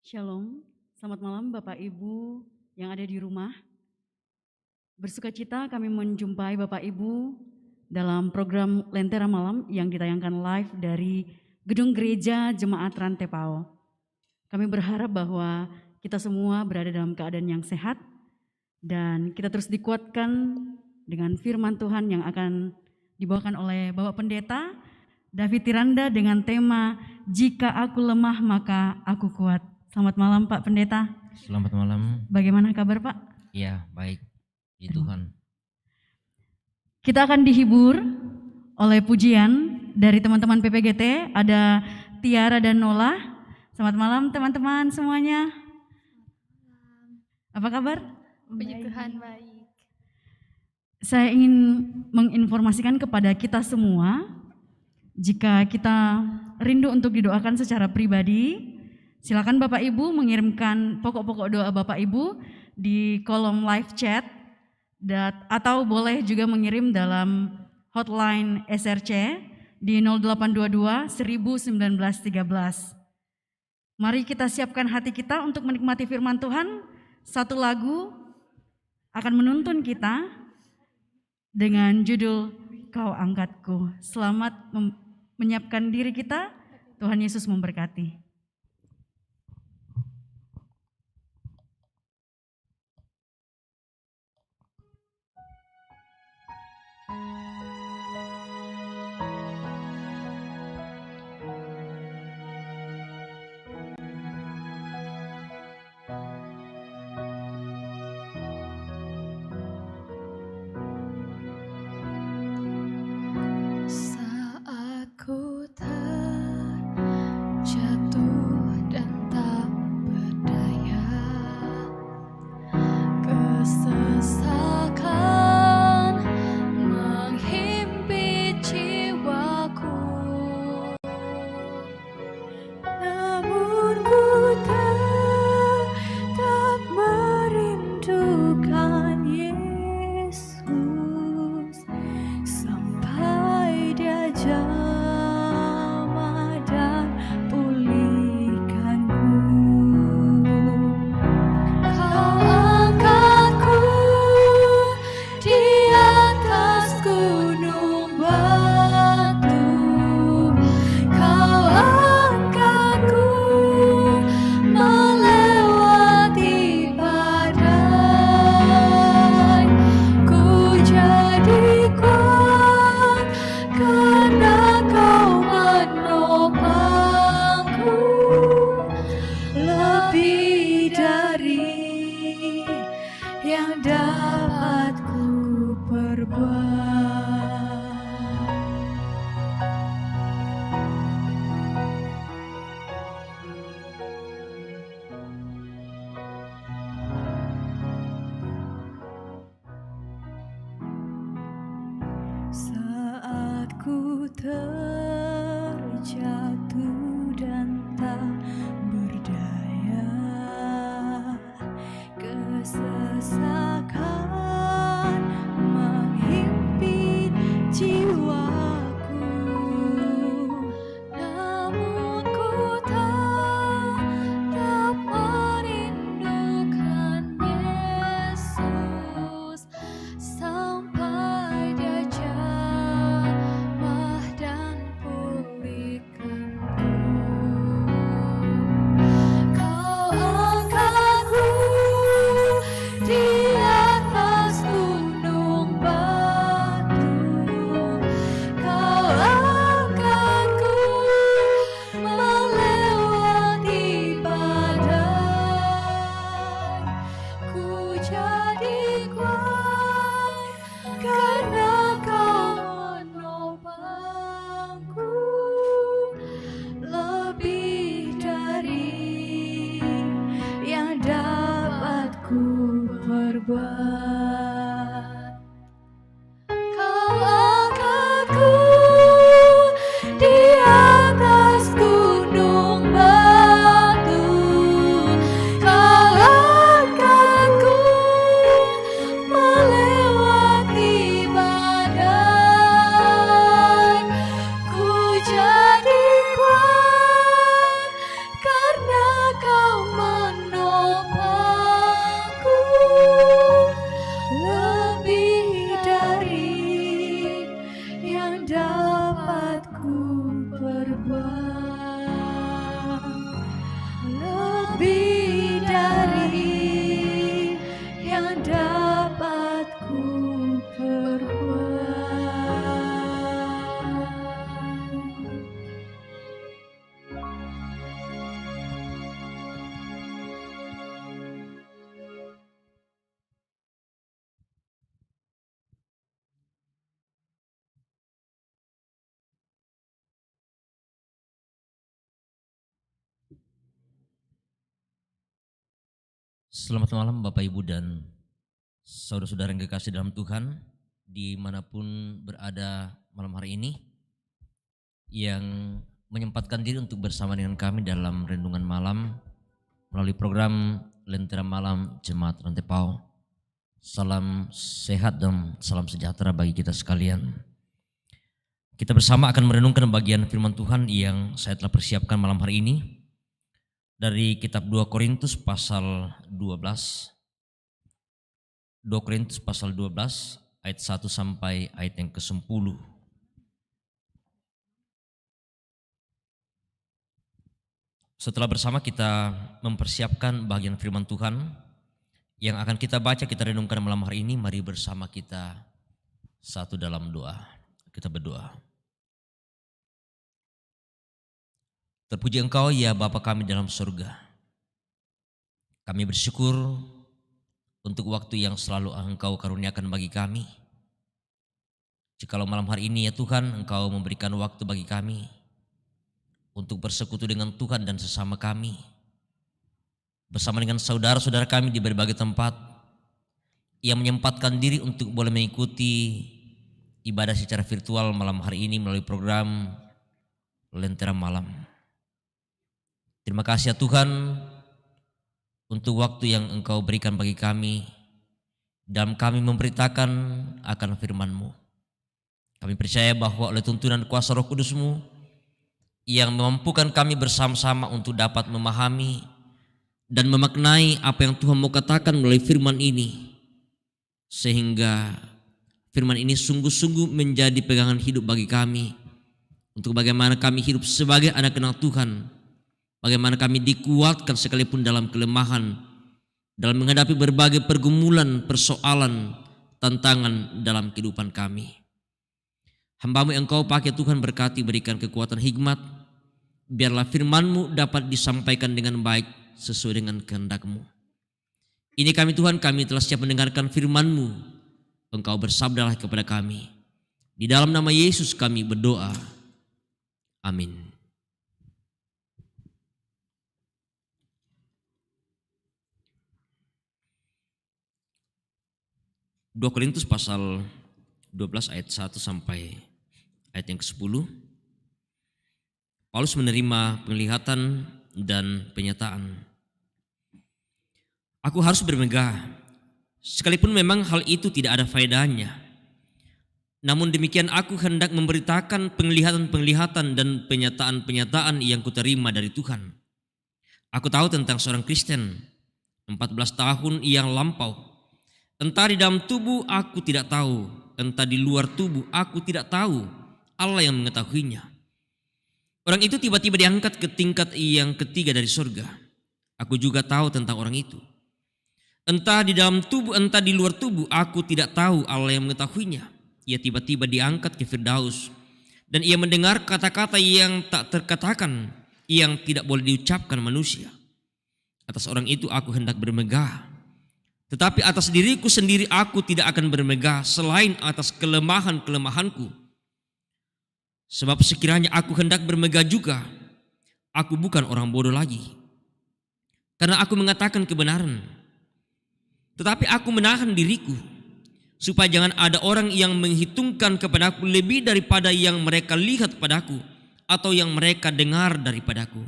Shalom, selamat malam Bapak Ibu yang ada di rumah. Bersukacita kami menjumpai Bapak Ibu dalam program Lentera Malam yang ditayangkan live dari Gedung Gereja Jemaat Rantepao. Kami berharap bahwa kita semua berada dalam keadaan yang sehat dan kita terus dikuatkan dengan firman Tuhan yang akan dibawakan oleh Bapak Pendeta David Tiranda dengan tema Jika Aku Lemah Maka Aku Kuat. Selamat malam Pak Pendeta. Selamat malam. Bagaimana kabar Pak? Ya, baik. Puji Tuhan. Kita akan dihibur oleh pujian dari teman-teman PPGT. Ada Tiara dan Nola. Selamat malam teman-teman semuanya. Apa kabar? Puji Tuhan, baik. Saya ingin menginformasikan kepada kita semua, jika kita rindu untuk didoakan secara pribadi, silakan Bapak Ibu mengirimkan pokok-pokok doa Bapak Ibu di kolom live chat atau boleh juga mengirim dalam hotline SRC di 0822 1913. Mari kita siapkan hati kita untuk menikmati firman Tuhan. Satu lagu akan menuntun kita dengan judul Kau Angkatku. Selamat menyiapkan diri kita. Tuhan Yesus memberkati. Saat ku terjatuh dan tak berdaya, kesesakan menghimpit jiwaku. Namun ku tetap merindukan Yesus sampai Dia jamah dan pulihkanku. Kau angkatku di atas gunung batu, Kau angkatku melewati badai. Ku jadi kuat karena Kau menopangku, lebih dari yang dapat ku perbuat. Saat ku terjatuh dan tak berdaya, kesesakan menghimpit jiwaku. Namun ku tetap merindukan Yesus sampai Dia jamah dan pulihkanku. Kau angkatku di perbuat lebih dari yang dapat ku perbuat. Selamat malam Bapak Ibu dan saudara-saudara yang kekasih dalam Tuhan, dimanapun berada malam hari ini, yang menyempatkan diri untuk bersama dengan kami dalam renungan malam melalui program Lentera Malam Jemaat Rantepau. Salam sehat dan salam sejahtera bagi kita sekalian. Kita bersama akan merenungkan bagian firman Tuhan yang saya telah persiapkan malam hari ini dari kitab 2 Korintus pasal 12. 2 Korintus pasal 12 ayat 1 sampai ayat yang ke-10. Setelah bersama kita mempersiapkan bagian firman Tuhan yang akan kita baca, kita renungkan malam hari ini, mari bersama kita satu dalam doa. Kita berdoa. Terpuji Engkau ya Bapa kami dalam surga. Kami bersyukur untuk waktu yang selalu Engkau karuniakan bagi kami. Jikalau malam hari ini ya Tuhan, Engkau memberikan waktu bagi kami untuk bersekutu dengan Tuhan dan sesama kami, bersama dengan saudara-saudara kami di berbagai tempat yang menyempatkan diri untuk boleh mengikuti ibadah secara virtual malam hari ini melalui program Lentera Malam. Terima kasih ya Tuhan untuk waktu yang Engkau berikan bagi kami dalam kami memberitakan akan firman-Mu. Kami percaya bahwa oleh tuntunan kuasa Roh Kudus-Mu yang memampukan kami bersama-sama untuk dapat memahami dan memaknai apa yang Tuhan mau katakan melalui firman ini, sehingga firman ini sungguh-sungguh menjadi pegangan hidup bagi kami untuk bagaimana kami hidup sebagai anak-anak Tuhan. Bagaimana kami dikuatkan sekalipun dalam kelemahan, dalam menghadapi berbagai pergumulan, persoalan, tantangan dalam kehidupan kami. Hamba-Mu yang Engkau pakai Tuhan berkati, berikan kekuatan hikmat, biarlah firman-Mu dapat disampaikan dengan baik sesuai dengan kehendak-Mu. Ini kami Tuhan, kami telah siap mendengarkan firman-Mu. Engkau bersabdalah kepada kami. Di dalam nama Yesus kami berdoa. Amin. 2 Korintus pasal 12 ayat 1 sampai ayat yang ke-10. Paulus menerima penglihatan dan penyataan. Aku harus bermegah, sekalipun memang hal itu tidak ada faedahnya. Namun demikian aku hendak memberitakan penglihatan-penglihatan dan penyataan-penyataan yang kuterima dari Tuhan. Aku tahu tentang seorang Kristen 14 tahun yang lampau. Entah di dalam tubuh aku tidak tahu, entah di luar tubuh aku tidak tahu, Allah yang mengetahuinya. Orang itu tiba-tiba diangkat ke tingkat yang ketiga dari surga. Aku juga tahu tentang orang itu. Entah di dalam tubuh, entah di luar tubuh, aku tidak tahu, Allah yang mengetahuinya. Ia tiba-tiba diangkat ke Firdaus, dan ia mendengar kata-kata yang tak terkatakan, yang tidak boleh diucapkan manusia. Atas orang itu aku hendak bermegah. Tetapi atas diriku sendiri aku tidak akan bermegah selain atas kelemahan-kelemahanku. Sebab sekiranya aku hendak bermegah juga, aku bukan orang bodoh lagi. Karena aku mengatakan kebenaran. Tetapi aku menahan diriku, supaya jangan ada orang yang menghitungkan kepadaku lebih daripada yang mereka lihat padaku, atau yang mereka dengar daripadaku.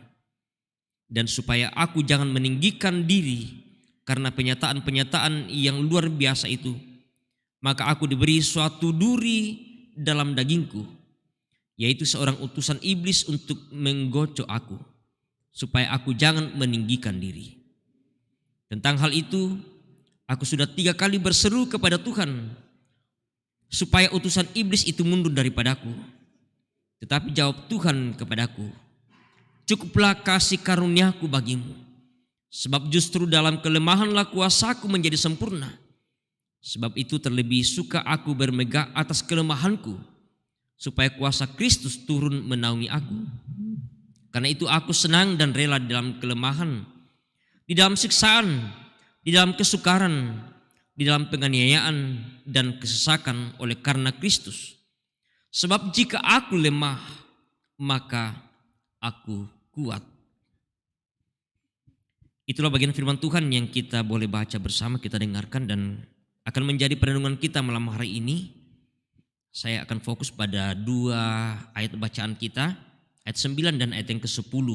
Dan supaya aku jangan meninggikan diri karena penyataan-penyataan yang luar biasa itu, maka aku diberi suatu duri dalam dagingku, yaitu seorang utusan iblis untuk menggocok aku, supaya aku jangan meninggikan diri. Tentang hal itu, aku sudah 3 kali berseru kepada Tuhan, supaya utusan iblis itu mundur daripadaku. Tetapi jawab Tuhan kepadaku, cukuplah kasih karuniaku bagimu, sebab justru dalam kelemahanlah kuasaku menjadi sempurna. Sebab itu terlebih suka aku bermegah atas kelemahanku, supaya kuasa Kristus turun menaungi aku. Karena itu aku senang dan rela di dalam kelemahan, di dalam siksaan, di dalam kesukaran, di dalam penganiayaan dan kesesakan oleh karena Kristus. Sebab jika aku lemah, maka aku kuat. Itulah bagian firman Tuhan yang kita boleh baca bersama, kita dengarkan dan akan menjadi perenungan kita malam hari ini. Saya akan fokus pada 2 ayat bacaan kita, ayat 9 dan ayat yang ke-10.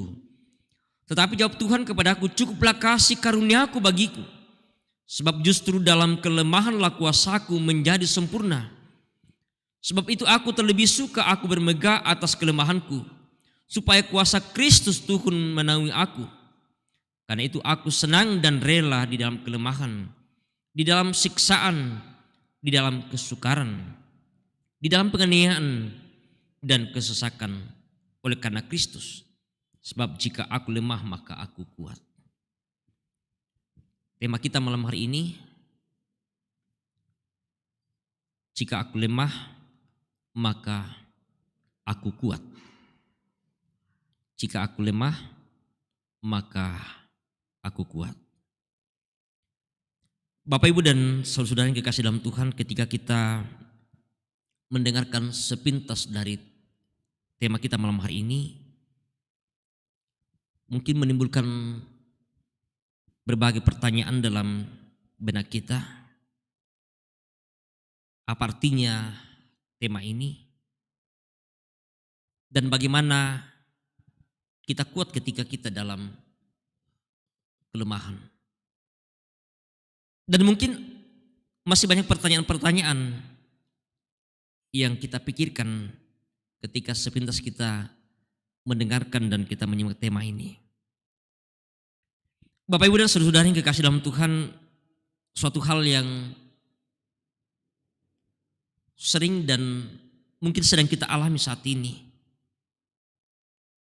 Tetapi jawab Tuhan kepadaku, cukuplah kasih karuniaku bagiku, sebab justru dalam kelemahanlah kuasaku menjadi sempurna. Sebab itu aku terlebih suka aku bermegah atas kelemahanku, supaya kuasa Kristus turun menaungi aku. Karena itu aku senang dan rela di dalam kelemahan, di dalam siksaan, di dalam kesukaran, di dalam penganiayaan dan kesesakan oleh karena Kristus. Sebab jika aku lemah maka aku kuat. Tema kita malam hari ini, jika aku lemah maka aku kuat. Jika aku lemah maka aku kuat. Bapak, Ibu dan saudara-saudara yang kekasih dalam Tuhan, ketika kita mendengarkan sepintas dari tema kita malam hari ini, mungkin menimbulkan berbagai pertanyaan dalam benak kita. Apa artinya tema ini? Dan bagaimana kita kuat ketika kita dalam kelemahan? Dan mungkin masih banyak pertanyaan-pertanyaan yang kita pikirkan ketika sepintas kita mendengarkan dan kita menyimak tema ini. Bapak, Ibu dan saudara-saudara yang kekasih dalam Tuhan, suatu hal yang sering dan mungkin sedang kita alami saat ini,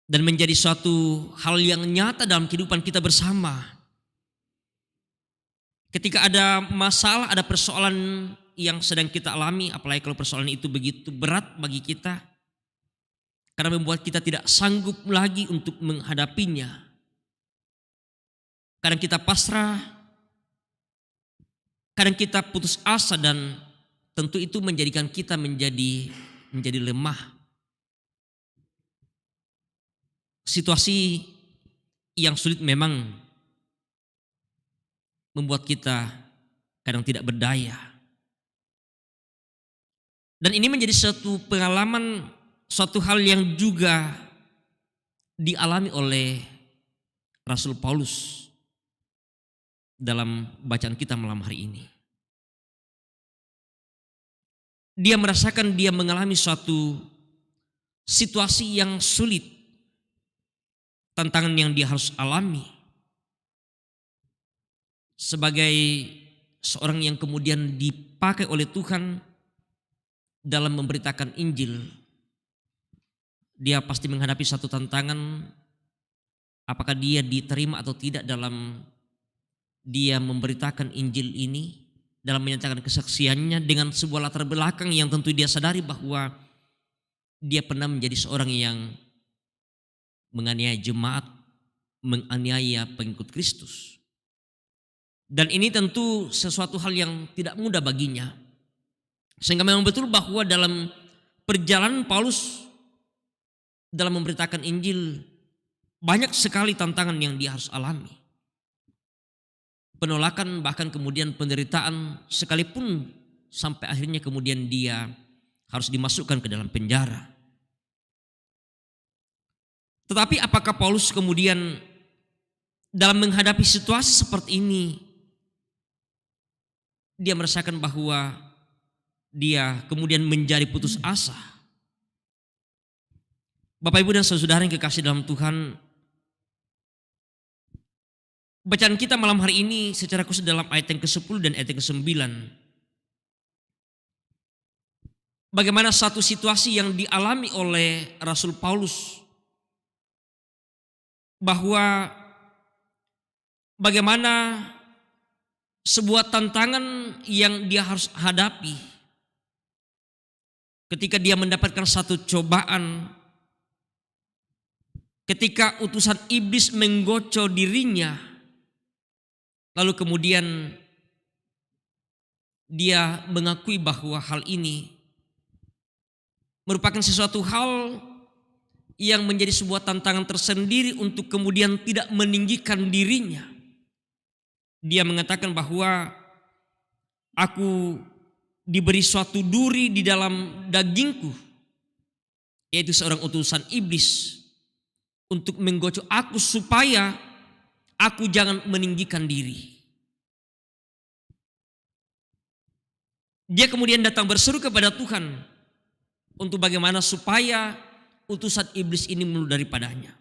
dan menjadi suatu hal yang nyata dalam kehidupan kita bersama. Ketika ada masalah, ada persoalan yang sedang kita alami, apalagi kalau persoalan itu begitu berat bagi kita, karena membuat kita tidak sanggup lagi untuk menghadapinya. Kadang kita pasrah, kadang kita putus asa, dan tentu itu menjadikan kita menjadi lemah. Situasi yang sulit memang membuat kita kadang tidak berdaya. Dan ini menjadi suatu pengalaman, suatu hal yang juga dialami oleh Rasul Paulus dalam bacaan kita malam hari ini. Dia merasakan, dia mengalami suatu situasi yang sulit, tantangan yang dia harus alami. Sebagai seorang yang kemudian dipakai oleh Tuhan dalam memberitakan Injil, dia pasti menghadapi satu tantangan, apakah dia diterima atau tidak dalam dia memberitakan Injil ini, dalam menyatakan kesaksiannya dengan sebuah latar belakang yang tentu dia sadari bahwa dia pernah menjadi seorang yang menganiaya jemaat, menganiaya pengikut Kristus. Dan ini tentu sesuatu hal yang tidak mudah baginya. Sehingga memang betul bahwa dalam perjalanan Paulus dalam memberitakan Injil, banyak sekali tantangan yang dia harus alami. Penolakan, bahkan kemudian penderitaan, sekalipun sampai akhirnya kemudian dia harus dimasukkan ke dalam penjara. Tetapi apakah Paulus kemudian dalam menghadapi situasi seperti ini, dia merasakan bahwa dia kemudian menjadi putus asa? Bapak, Ibu dan saudara yang kekasih dalam Tuhan, bacaan kita malam hari ini secara khusus dalam ayat yang ke-10 dan ayat yang ke-9 bagaimana satu situasi yang dialami oleh Rasul Paulus, bahwa bagaimana sebuah tantangan yang dia harus hadapi ketika dia mendapatkan satu cobaan, ketika utusan iblis menggocol dirinya, lalu kemudian dia mengakui bahwa hal ini merupakan sesuatu hal yang menjadi sebuah tantangan tersendiri untuk kemudian tidak meninggikan dirinya. Dia mengatakan bahwa aku diberi suatu duri di dalam dagingku, yaitu seorang utusan iblis, untuk menggocok aku supaya aku jangan meninggikan diri. Dia kemudian datang berseru kepada Tuhan untuk bagaimana supaya utusan iblis ini mundur daripadanya.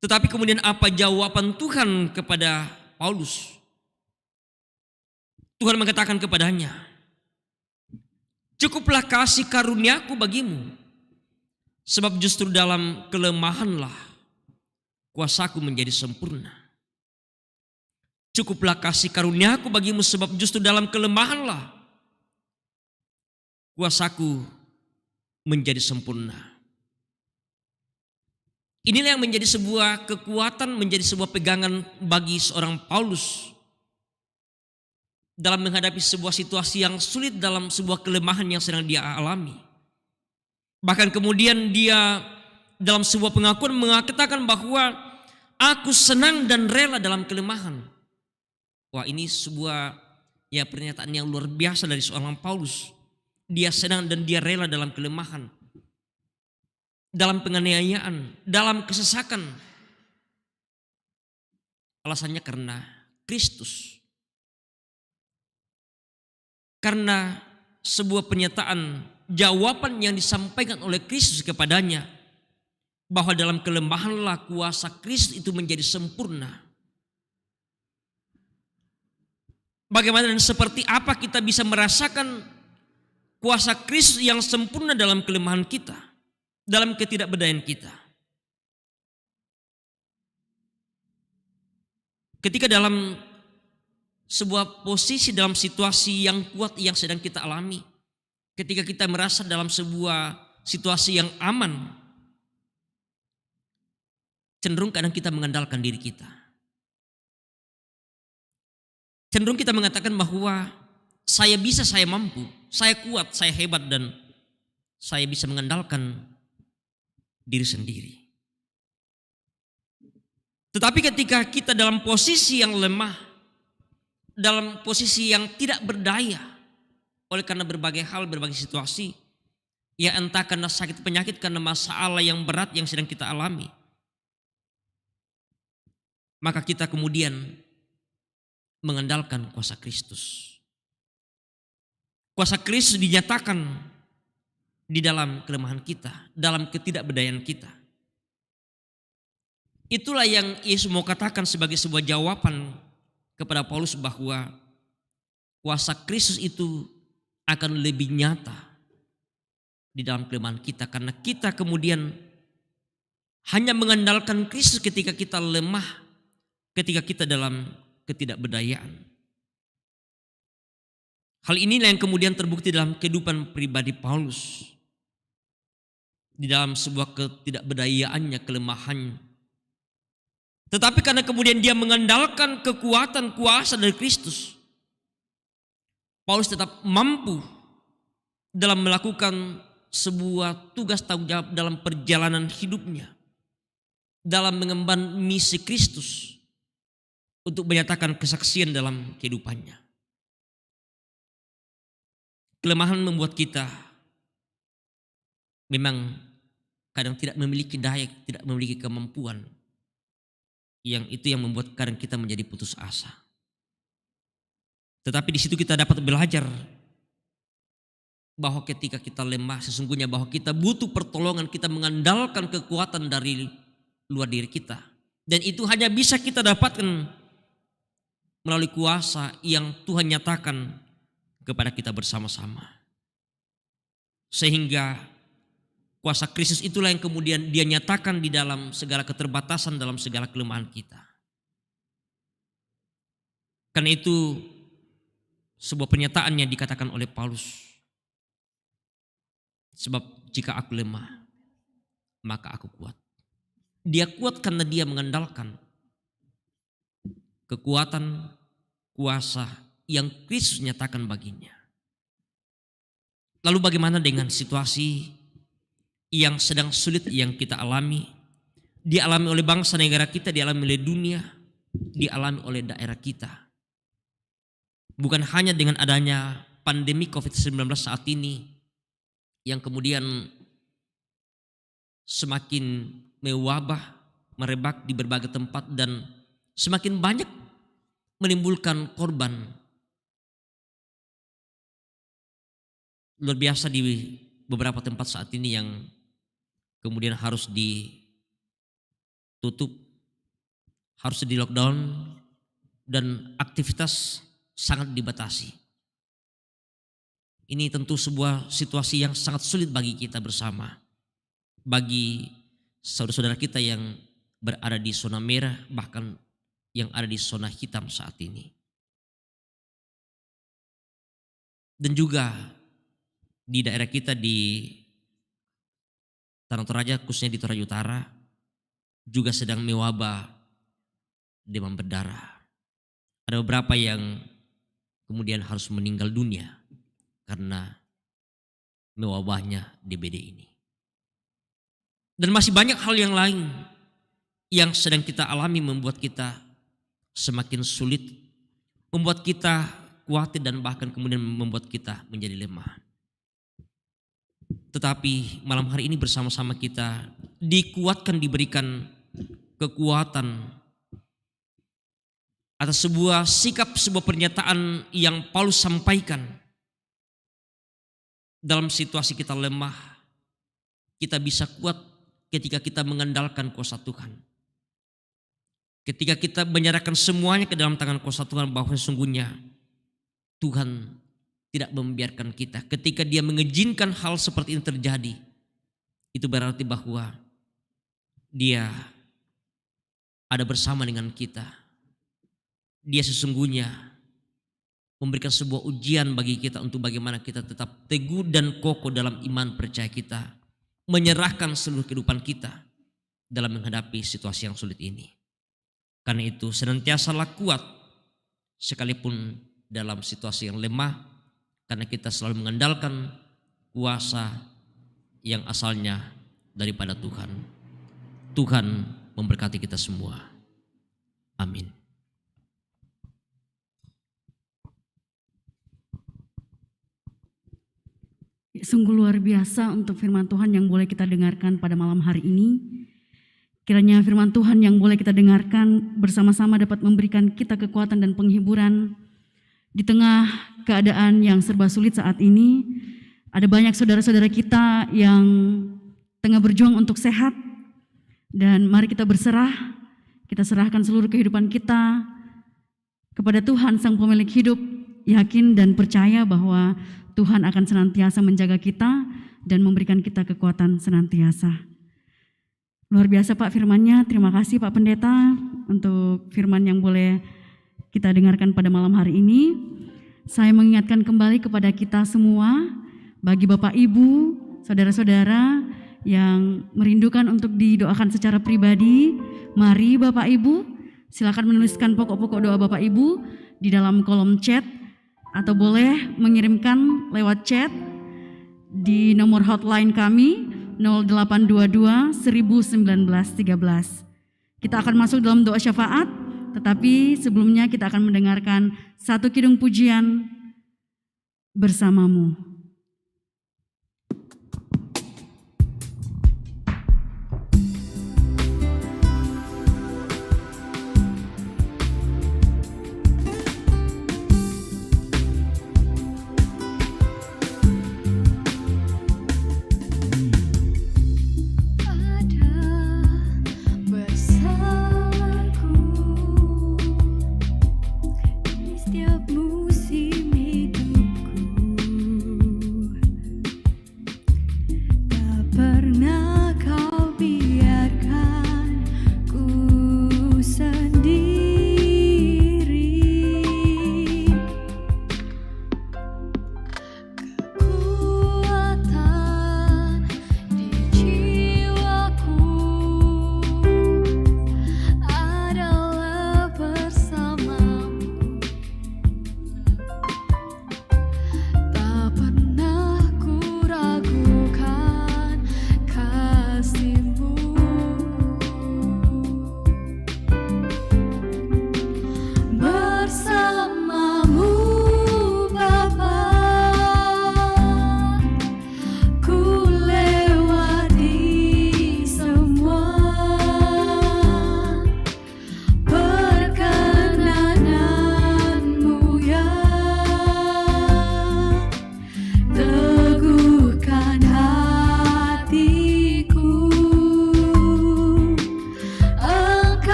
Tetapi kemudian apa jawaban Tuhan kepada Paulus? Tuhan mengatakan kepadanya, "Cukuplah kasih karuniaku bagimu, sebab justru dalam kelemahanlah kuasaku menjadi sempurna." Cukuplah kasih karuniaku bagimu, sebab justru dalam kelemahanlah kuasaku menjadi sempurna. Inilah yang menjadi sebuah kekuatan, menjadi sebuah pegangan bagi seorang Paulus dalam menghadapi sebuah situasi yang sulit, dalam sebuah kelemahan yang sedang dia alami. Bahkan kemudian dia dalam sebuah pengakuan mengatakan bahwa aku senang dan rela dalam kelemahan. Wah, ini sebuah pernyataan yang luar biasa dari seorang Paulus. Dia senang dan dia rela dalam kelemahan, dalam penganiayaan, dalam kesesakan. Alasannya karena Kristus. Karena sebuah pernyataan, jawaban yang disampaikan oleh Kristus kepadanya, bahwa dalam kelemahanlah kuasa Kristus itu menjadi sempurna. Bagaimana dan seperti apa kita bisa merasakan kuasa Kristus yang sempurna dalam kelemahan kita, dalam ketidakberdayaan kita? Ketika dalam sebuah posisi, dalam situasi yang kuat yang sedang kita alami, ketika kita merasa dalam sebuah situasi yang aman, cenderung kadang kita mengandalkan diri kita. Cenderung kita mengatakan bahwa saya bisa, saya mampu, saya kuat, saya hebat, dan saya bisa mengandalkan diri sendiri. Tetapi ketika kita dalam posisi yang lemah, dalam posisi yang tidak berdaya, oleh karena berbagai hal, berbagai situasi, ya entah karena sakit penyakit, karena masalah yang berat yang sedang kita alami, maka kita kemudian mengandalkan kuasa Kristus. Kuasa Kristus dinyatakan di dalam kelemahan kita, dalam ketidakberdayaan kita. Itulah yang Yesus mau katakan sebagai sebuah jawaban kepada Paulus, bahwa kuasa Kristus itu akan lebih nyata di dalam kelemahan kita, karena kita kemudian hanya mengandalkan Kristus ketika kita lemah, ketika kita dalam ketidakberdayaan. Hal inilah yang kemudian terbukti dalam kehidupan pribadi Paulus. Di dalam sebuah ketidakberdayaannya, kelemahannya. Tetapi karena kemudian dia mengandalkan kekuatan kuasa dari Kristus, Paulus tetap mampu dalam melakukan sebuah tugas tanggung jawab dalam perjalanan hidupnya, dalam mengemban misi Kristus, untuk menyatakan kesaksian dalam kehidupannya. Kelemahan membuat kita memang kadang tidak memiliki daya, tidak memiliki kemampuan. Yang itu yang membuat kadang kita menjadi putus asa. Tetapi di situ kita dapat belajar bahwa ketika kita lemah, sesungguhnya bahwa kita butuh pertolongan, kita mengandalkan kekuatan dari luar diri kita. Dan itu hanya bisa kita dapatkan melalui kuasa yang Tuhan nyatakan kepada kita bersama-sama. Sehingga kuasa Kristus itulah yang kemudian dia nyatakan di dalam segala keterbatasan, dalam segala kelemahan kita. Karena itu sebuah pernyataan yang dikatakan oleh Paulus. Sebab jika aku lemah, maka aku kuat. Dia kuat karena dia mengandalkan kekuatan, kuasa yang Kristus nyatakan baginya. Lalu bagaimana dengan situasi yang sedang sulit yang kita alami? Dialami oleh bangsa negara kita, dialami oleh dunia, dialami oleh daerah kita. Bukan hanya dengan adanya pandemi COVID-19 saat ini yang kemudian semakin mewabah, merebak di berbagai tempat dan semakin banyak menimbulkan korban. Luar biasa di beberapa tempat saat ini yang kemudian harus ditutup, harus di lockdown, dan aktivitas sangat dibatasi. Ini tentu sebuah situasi yang sangat sulit bagi kita bersama, bagi saudara-saudara kita yang berada di zona merah, bahkan yang ada di zona hitam saat ini. Dan juga di daerah kita di Tanah Toraja, khususnya di Toraja Utara, juga sedang mewabah demam berdarah. Ada beberapa yang kemudian harus meninggal dunia karena mewabahnya DBD ini. Dan masih banyak hal yang lain yang sedang kita alami membuat kita semakin sulit, membuat kita khawatir dan bahkan kemudian membuat kita menjadi lemah. Tetapi malam hari ini bersama-sama kita dikuatkan, diberikan kekuatan atas sebuah sikap, sebuah pernyataan yang Paulus sampaikan. Dalam situasi kita lemah, kita bisa kuat ketika kita mengandalkan kuasa Tuhan. Ketika kita menyerahkan semuanya ke dalam tangan kuasa Tuhan, bahwa sesungguhnya Tuhan tidak membiarkan kita. Ketika dia mengizinkan hal seperti ini terjadi, itu berarti bahwa dia ada bersama dengan kita. Dia sesungguhnya memberikan sebuah ujian bagi kita untuk bagaimana kita tetap teguh dan kokoh dalam iman percaya kita, menyerahkan seluruh kehidupan kita dalam menghadapi situasi yang sulit ini. Karena itu senantiasalah kuat sekalipun dalam situasi yang lemah, karena kita selalu mengandalkan kuasa yang asalnya daripada Tuhan. Tuhan memberkati kita semua. Amin. Sungguh luar biasa untuk firman Tuhan yang boleh kita dengarkan pada malam hari ini. Kiranya firman Tuhan yang boleh kita dengarkan bersama-sama dapat memberikan kita kekuatan dan penghiburan di tengah keadaan yang serba sulit saat ini. Ada banyak saudara-saudara kita yang tengah berjuang untuk sehat, dan mari kita berserah, kita serahkan seluruh kehidupan kita kepada Tuhan Sang Pemilik hidup, yakin dan percaya bahwa Tuhan akan senantiasa menjaga kita dan memberikan kita kekuatan senantiasa. Luar biasa Pak firman-Nya. Terima kasih Pak Pendeta untuk firman yang boleh kita dengarkan pada malam hari ini. Saya mengingatkan kembali kepada kita semua, bagi Bapak Ibu, saudara-saudara yang merindukan untuk didoakan secara pribadi, mari Bapak Ibu silakan menuliskan pokok-pokok doa Bapak Ibu di dalam kolom chat, atau boleh mengirimkan lewat chat di nomor hotline kami 0822 1913. Kita akan masuk dalam doa syafaat, tetapi sebelumnya kita akan mendengarkan satu kidung pujian bersamamu. Setiap musim hidupku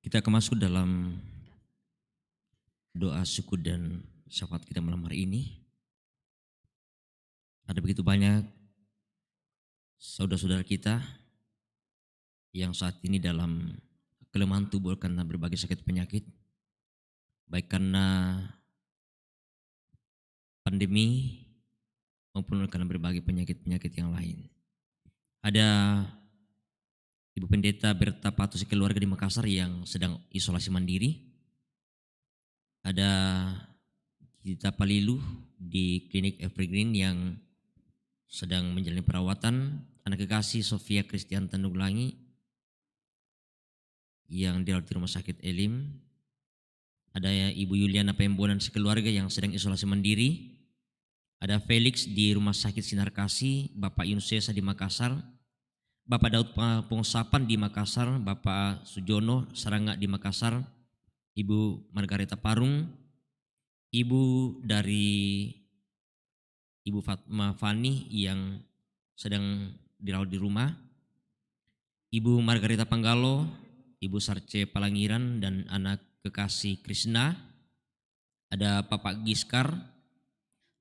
Kita akan masuk dalam doa syukur dan syafaat kita malam hari ini. Ada begitu banyak saudara-saudara kita yang saat ini dalam kelemahan tubuh karena berbagai sakit penyakit, baik karena pandemi maupun karena berbagai penyakit-penyakit yang lain. Ada Ibu Pendeta Berta Patus keluarga di Makassar yang sedang isolasi mandiri. Ada Gita Palilu di klinik Evergreen yang sedang menjalani perawatan. Anak kekasih Sofia Christian Tandunglangi yang dirawat di rumah sakit Elim. Ada Ibu Yuliana Pembonan sekeluarga yang sedang isolasi mandiri. Ada Felix di rumah sakit Sinar Kasih, Bapak Yunus Sesa di Makassar, Bapak Daud Pongsapan di Makassar, Bapak Sujono Sarangga di Makassar, Ibu Margareta Parung, Ibu dari Ibu Fatma Fani yang sedang dirawat di rumah, Ibu Margareta Panggalo, Ibu Sarce Palangiran dan anak kekasih Krishna, ada Bapak Giskar,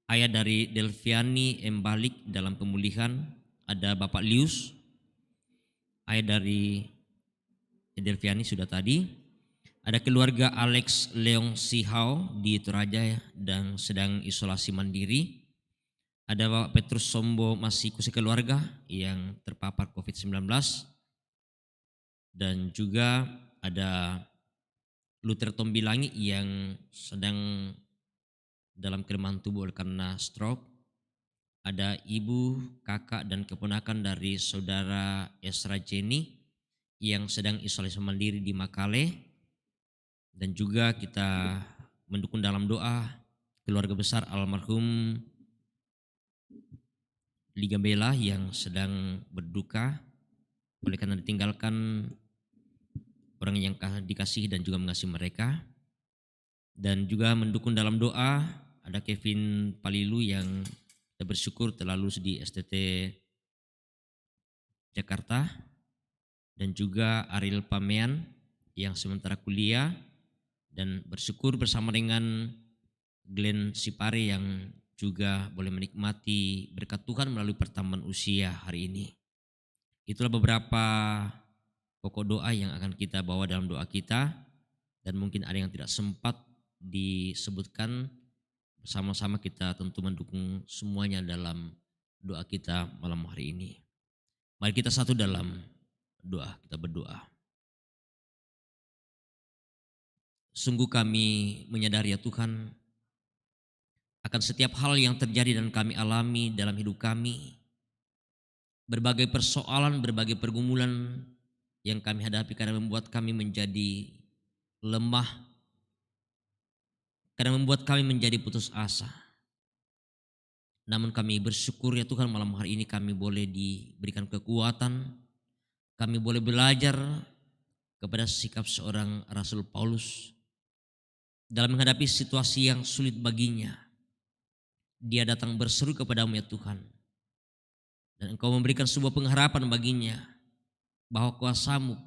ayah dari Delviani Embalik dalam pemulihan, ada Bapak Lius, ayah dari Delviani sudah tadi, ada keluarga Alex Leong Sihau di Toraja dan sedang isolasi mandiri, ada Bapak Petrus Sombo Masiku sekeluarga yang terpapar COVID-19, dan juga ada Luther Tombilangi yang sedang dalam kelemahan tubuh karena stroke. Ada ibu, kakak dan keponakan dari saudara Esra Jenny yang sedang isolasi mandiri di Makale. Dan juga kita mendukung dalam doa keluarga besar almarhum Liga Bela yang sedang berduka oleh karena ditinggalkan orang yang dikasihi dan juga mengasihi mereka. Dan juga mendukung dalam doa ada Kevin Palilu yang kita bersyukur telah lulus di STT Jakarta, dan juga Ariel Pamean yang sementara kuliah, dan bersyukur bersama dengan Glenn Sipare yang juga boleh menikmati berkat Tuhan melalui pertambahan usia hari ini. Itulah beberapa pokok doa yang akan kita bawa dalam doa kita, dan mungkin ada yang tidak sempat disebutkan. Bersama-sama kita tentu mendukung semuanya dalam doa kita malam hari ini. Mari kita satu dalam doa, kita berdoa. Sungguh kami menyadari ya Tuhan akan setiap hal yang terjadi dan kami alami dalam hidup kami. Berbagai persoalan, berbagai pergumulan yang kami hadapi karena membuat kami menjadi lemah, karena membuat kami menjadi putus asa. Namun kami bersyukur ya Tuhan malam hari ini kami boleh diberikan kekuatan, kami boleh belajar kepada sikap seorang Rasul Paulus dalam menghadapi situasi yang sulit baginya. Dia datang berseru kepadamu ya Tuhan, dan Engkau memberikan sebuah pengharapan baginya bahwa kuasa-Mu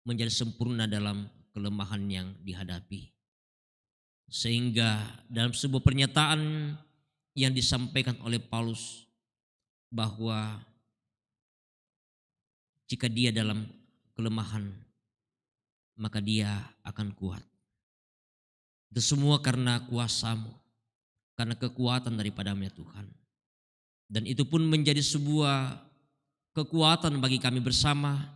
menjadi sempurna dalam kelemahan yang dihadapi. Sehingga dalam sebuah pernyataan yang disampaikan oleh Paulus bahwa jika dia dalam kelemahan maka dia akan kuat. Itu semua karena kuasa-Mu, karena kekuatan daripada-Mu ya Tuhan. Dan itu pun menjadi sebuah kekuatan bagi kami bersama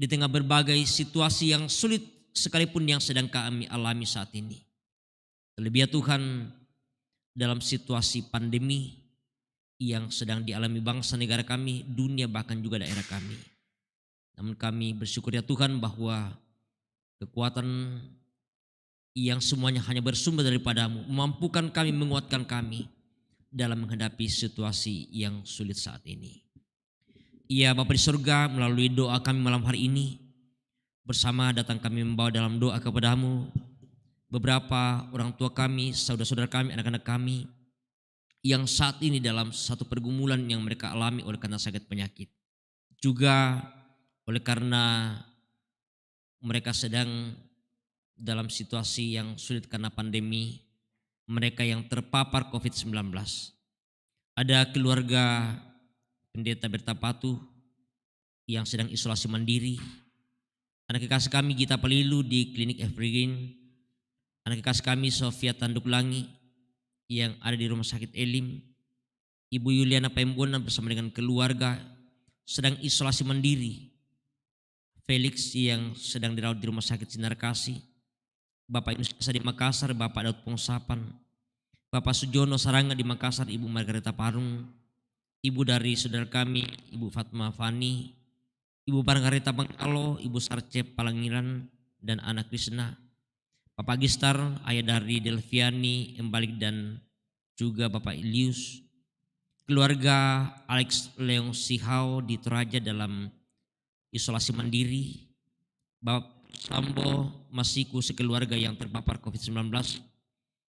di tengah berbagai situasi yang sulit sekalipun yang sedang kami alami saat ini. Terlebih ya Tuhan dalam situasi pandemi yang sedang dialami bangsa negara kami, dunia bahkan juga daerah kami. Namun kami bersyukur ya Tuhan bahwa kekuatan yang semuanya hanya bersumber daripada-Mu memampukan kami, menguatkan kami dalam menghadapi situasi yang sulit saat ini. Ya Bapa di surga, melalui doa kami malam hari ini bersama datang kami membawa dalam doa kepada-Mu beberapa orang tua kami, saudara-saudara kami, anak-anak kami yang saat ini dalam satu pergumulan yang mereka alami oleh karena sakit penyakit, juga oleh karena mereka sedang dalam situasi yang sulit karena pandemi, mereka yang terpapar COVID-19. Ada keluarga pendeta Bertapatu yang sedang isolasi mandiri. Anak kekasih kami Gita Palilu di klinik Evergreen. Anak kekasih kami Sofia Tanduklangi yang ada di rumah sakit Elim. Ibu Yuliana Pembona bersama dengan keluarga sedang isolasi mandiri. Felix yang sedang dirawat di rumah sakit Sinar Kasih. Bapak Yunus Esa di Makassar, Bapak Daud Pongsapan. Bapak Sujono Saranga di Makassar, Ibu Margareta Parung. Ibu dari saudara kami, Ibu Fatma Fani. Ibu Margareta Bangkalo, Ibu Sarce Palangiran, dan anak Krishna. Bapak Gistar, ayah dari Delviani, Embalik, dan juga Bapak Ilius. Keluarga Alex Leong Sihau di Toraja dalam isolasi mandiri. Bapak Sambo Masiku sekeluarga yang terpapar COVID-19.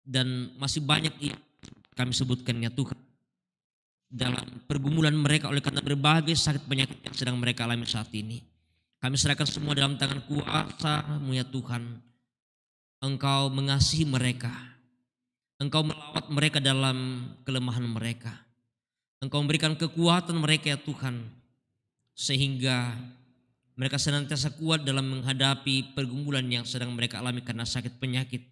Dan masih banyak kami sebutkan ya Tuhan. Dalam pergumulan mereka oleh karena berbagai sakit penyakit yang sedang mereka alami saat ini. Kami serahkan semua dalam tangan kuasa-Mu ya Tuhan. Engkau mengasihi mereka. Engkau melawat mereka dalam kelemahan mereka. Engkau memberikan kekuatan mereka ya Tuhan. Sehingga mereka senantiasa kuat dalam menghadapi pergumulan yang sedang mereka alami karena sakit penyakit.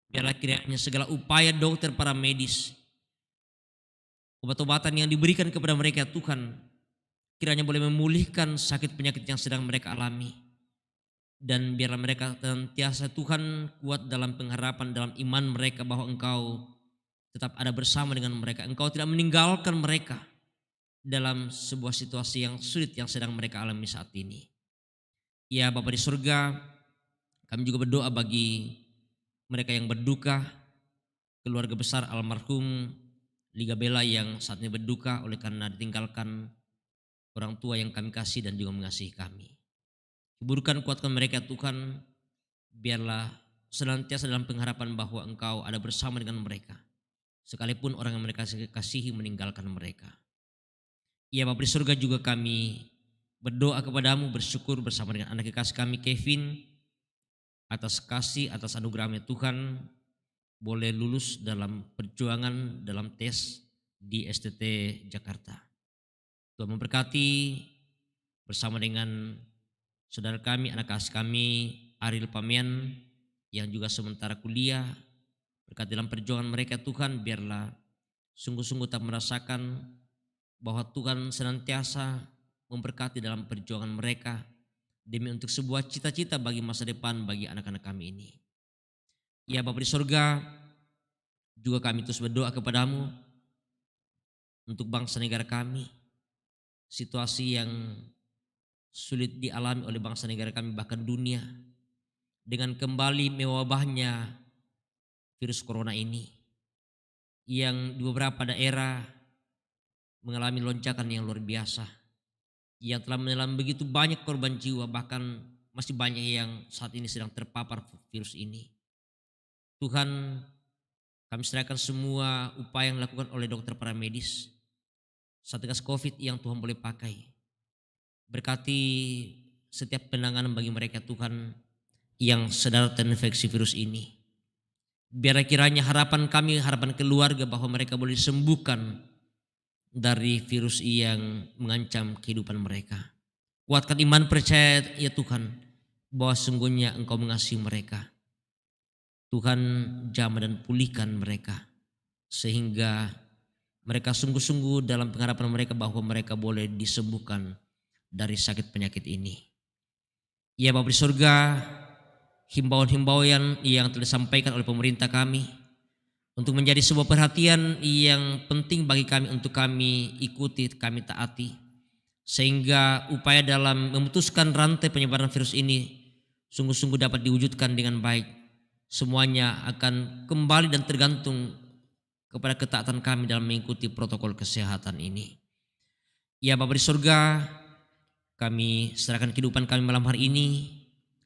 Biarlah kiranya segala upaya dokter para medis, obat-obatan yang diberikan kepada mereka Tuhan, kiranya boleh memulihkan sakit penyakit yang sedang mereka alami. Dan biarlah mereka senantiasa Tuhan kuat dalam pengharapan, dalam iman mereka bahwa Engkau tetap ada bersama dengan mereka. Engkau tidak meninggalkan mereka dalam sebuah situasi yang sulit yang sedang mereka alami saat ini. Ya Bapa di surga, kami juga berdoa bagi mereka yang berduka, keluarga besar almarhum Liga Bella yang saat ini berduka oleh karena ditinggalkan orang tua yang kami kasih dan juga mengasihi kami. Hiburkan, kuatkan mereka Tuhan, biarlah senantiasa dalam pengharapan bahwa Engkau ada bersama dengan mereka, sekalipun orang yang mereka kasihi meninggalkan mereka. Ya Bapa di surga, juga kami berdoa kepadamu, bersyukur bersama dengan anak kekasih kami Kevin atas kasih, atas anugerahnya Tuhan, boleh lulus dalam perjuangan dalam tes di STT Jakarta. Tuhan memberkati bersama dengan saudara kami, anak kasih kami Ariel Pamian yang juga sementara kuliah. Berkat dalam perjuangan mereka Tuhan, biarlah sungguh-sungguh tak merasakan bahwa Tuhan senantiasa memberkati dalam perjuangan mereka demi untuk sebuah cita-cita bagi masa depan bagi anak-anak kami ini. Ya Bapa di surga, juga kami terus berdoa kepadamu untuk bangsa negara kami, situasi yang sulit dialami oleh bangsa negara kami bahkan dunia dengan kembali mewabahnya virus corona ini yang di beberapa daerah mengalami lonjakan yang luar biasa, yang telah menelan begitu banyak korban jiwa, bahkan masih banyak yang saat ini sedang terpapar virus ini. Tuhan, kami serahkan semua upaya yang dilakukan oleh dokter para medis, Satgas Covid yang Tuhan boleh pakai. Berkati setiap penanganan bagi mereka Tuhan yang sedang terinfeksi virus ini. Biar kiranya harapan kami, harapan keluarga bahwa mereka boleh disembuhkan dari virus yang mengancam kehidupan mereka. Kuatkan iman percaya ya Tuhan bahwa sungguhnya Engkau mengasihi mereka. Tuhan, jamah dan pulihkan mereka sehingga mereka sungguh-sungguh dalam pengharapan mereka bahwa mereka boleh disembuhkan dari sakit penyakit ini. Ya Bapa di surga, himbauan-himbauan yang telah disampaikan oleh pemerintah kami untuk menjadi sebuah perhatian yang penting bagi kami untuk kami ikuti, kami taati, sehingga upaya dalam memutuskan rantai penyebaran virus ini sungguh-sungguh dapat diwujudkan dengan baik. Semuanya akan kembali dan tergantung kepada ketaatan kami dalam mengikuti protokol kesehatan ini. Ya Bapa di surga, kami serahkan kehidupan kami malam hari ini.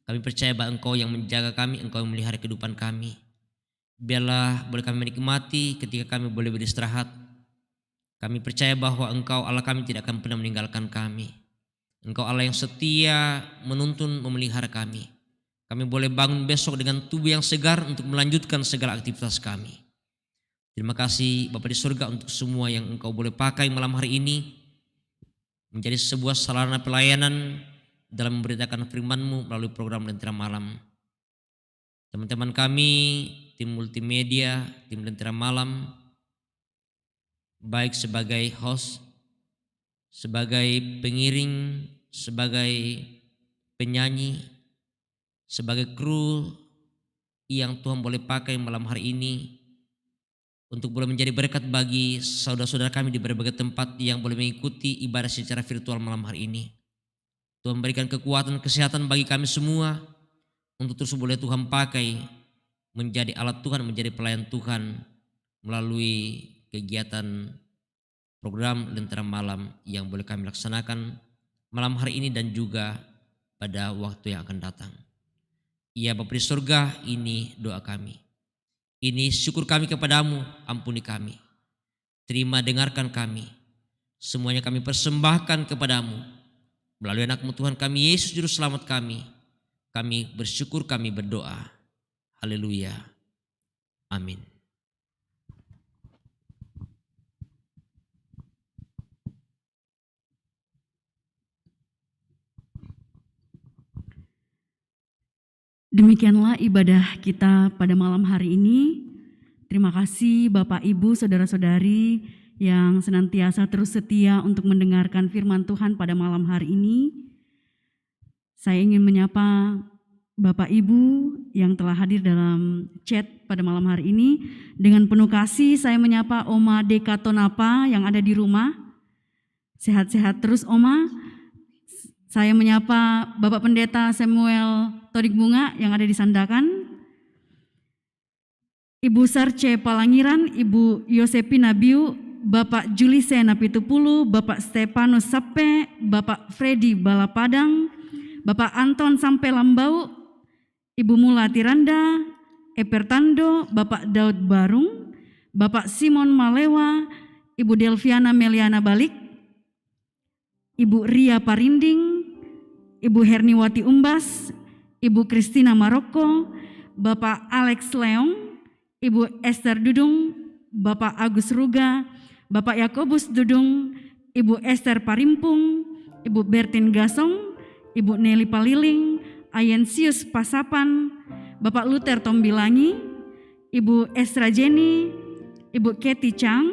Kami percaya bahwa Engkau yang menjaga kami, Engkau yang memelihara kehidupan kami. Biarlah boleh kami menikmati ketika kami boleh beristirahat. Kami percaya bahwa Engkau Allah kami tidak akan pernah meninggalkan kami. Engkau Allah yang setia, menuntun, memelihara kami. Kami boleh bangun besok dengan tubuh yang segar untuk melanjutkan segala aktivitas kami. Terima kasih Bapa di surga untuk semua yang Engkau boleh pakai malam hari ini menjadi sebuah sarana pelayanan dalam memberitakan firman-Mu melalui program Lentera Malam. Teman-teman kami, tim multimedia, tim Lentera Malam, baik sebagai host, sebagai pengiring, sebagai penyanyi, sebagai kru yang Tuhan boleh pakai malam hari ini untuk boleh menjadi berkat bagi saudara-saudara kami di berbagai tempat yang boleh mengikuti ibadah secara virtual malam hari ini. Tuhan berikan kekuatan, kesehatan bagi kami semua untuk terus boleh Tuhan pakai menjadi alat Tuhan, menjadi pelayan Tuhan melalui kegiatan program Lentera Malam yang boleh kami laksanakan malam hari ini dan juga pada waktu yang akan datang. Ya Bapa di surga, ini doa kami. Ini syukur kami kepadamu, ampuni kami. Terima, dengarkan kami. Semuanya kami persembahkan kepadamu. Melalui anak-Mu Tuhan kami, Yesus Juru Selamat kami. Kami bersyukur, kami berdoa. Haleluya. Amin. Demikianlah ibadah kita pada malam hari ini. Terima kasih Bapak Ibu, saudara-saudari yang senantiasa terus setia untuk mendengarkan firman Tuhan pada malam hari ini. Saya ingin menyapa Bapak Ibu yang telah hadir dalam chat pada malam hari ini. Dengan penuh kasih saya menyapa Oma Deka Tonapa yang ada di rumah. Sehat-sehat terus Oma. Saya menyapa Bapak Pendeta Samuel Todik Bunga yang ada di Sandakan. Ibu Sarce Palangiran, Ibu Yosepina Biu, Bapak Julise Napitupulu, Bapak Stefanus Sape, Bapak Freddy Balapadang, Bapak Anton Sampe Lambau, Ibu Mula Tiranda, Epertando, Bapak Daud Barung, Bapak Simon Malewa, Ibu Delviana Meliana Balik, Ibu Ria Parinding, Ibu Herniwati Umbas, Ibu Kristina Maroko, Bapak Alex Leong, Ibu Esther Dudung, Bapak Agus Ruga, Bapak Yakobus Dudung, Ibu Esther Parimpung, Ibu Bertin Gasong, Ibu Nelly Paliling, Ayensius Pasapan, Bapak Luther Tombilangi, Ibu Esra Jenny, Ibu Keti Chang,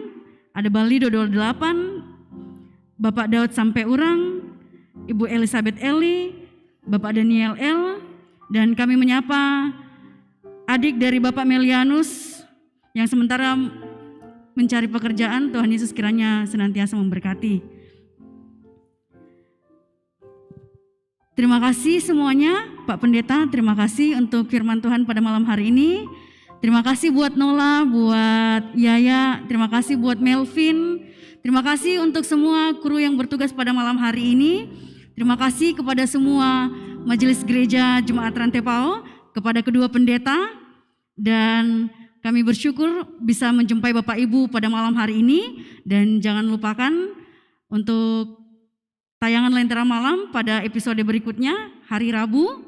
ada Bali Dodol 8, Bapak Daud Sampai Urang, Ibu Elizabeth Eli, Bapak Daniel L, dan kami menyapa adik dari Bapak Melianus yang sementara mencari pekerjaan. Tuhan Yesus kiranya senantiasa memberkati. Terima kasih semuanya, Pak Pendeta, terima kasih untuk firman Tuhan pada malam hari ini. Terima kasih buat Nola, buat Yaya, terima kasih buat Melvin, terima kasih untuk semua kru yang bertugas pada malam hari ini. Terima kasih kepada semua Majelis Gereja Jemaat Rantepao, kepada kedua pendeta, dan kami bersyukur bisa menjumpai Bapak Ibu pada malam hari ini. Dan jangan lupakan untuk tayangan Lentera Malam pada episode berikutnya hari Rabu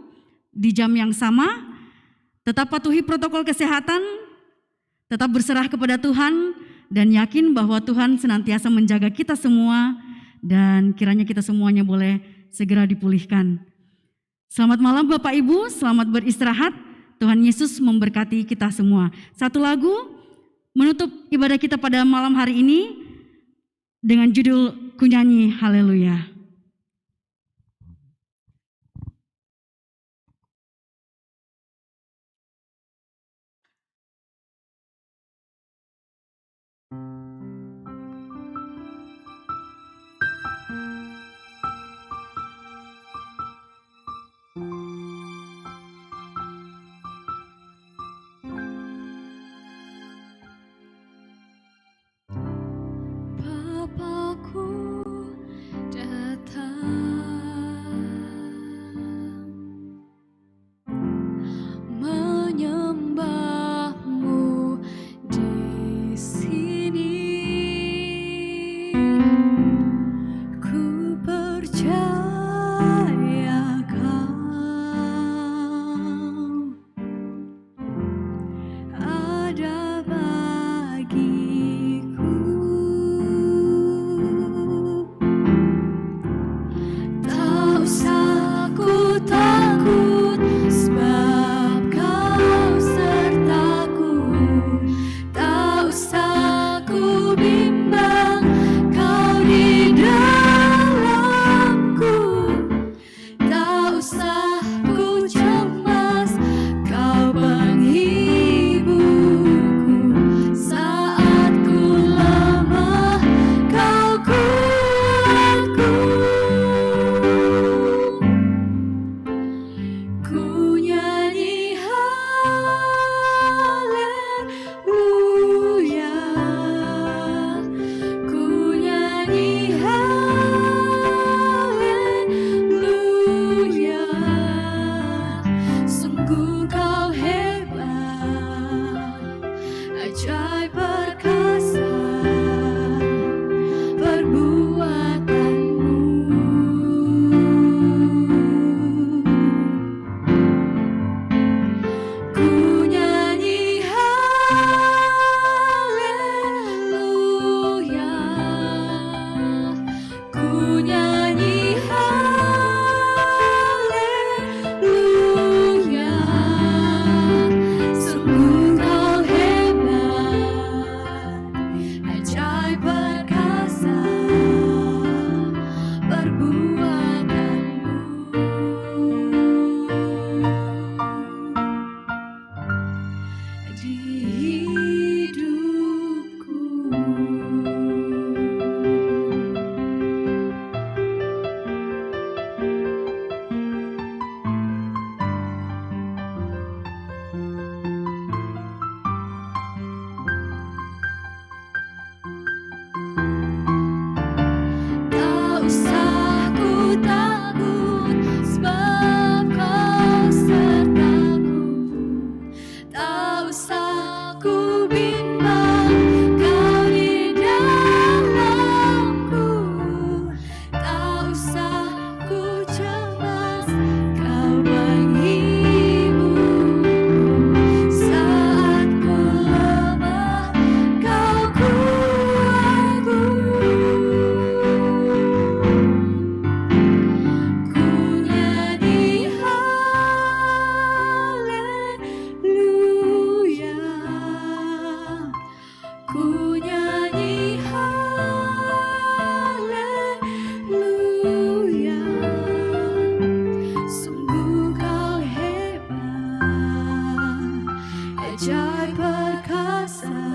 di jam yang sama. Tetap patuhi protokol kesehatan, tetap berserah kepada Tuhan, dan yakin bahwa Tuhan senantiasa menjaga kita semua, dan kiranya kita semuanya boleh segera dipulihkan. Selamat malam Bapak Ibu, selamat beristirahat. Tuhan Yesus memberkati kita semua. Satu lagu menutup ibadah kita pada malam hari ini dengan judul Kunyanyi Haleluya. Bapakku bimbang, Kau di dalamku. Tak usah ku cemas, Kau menghibur. Saat ku lemah, Kau kuatku. Ku nyanyi haleluya, ku nyanyi haleluya. Sungguh Kau hebat, ajaib perkasa.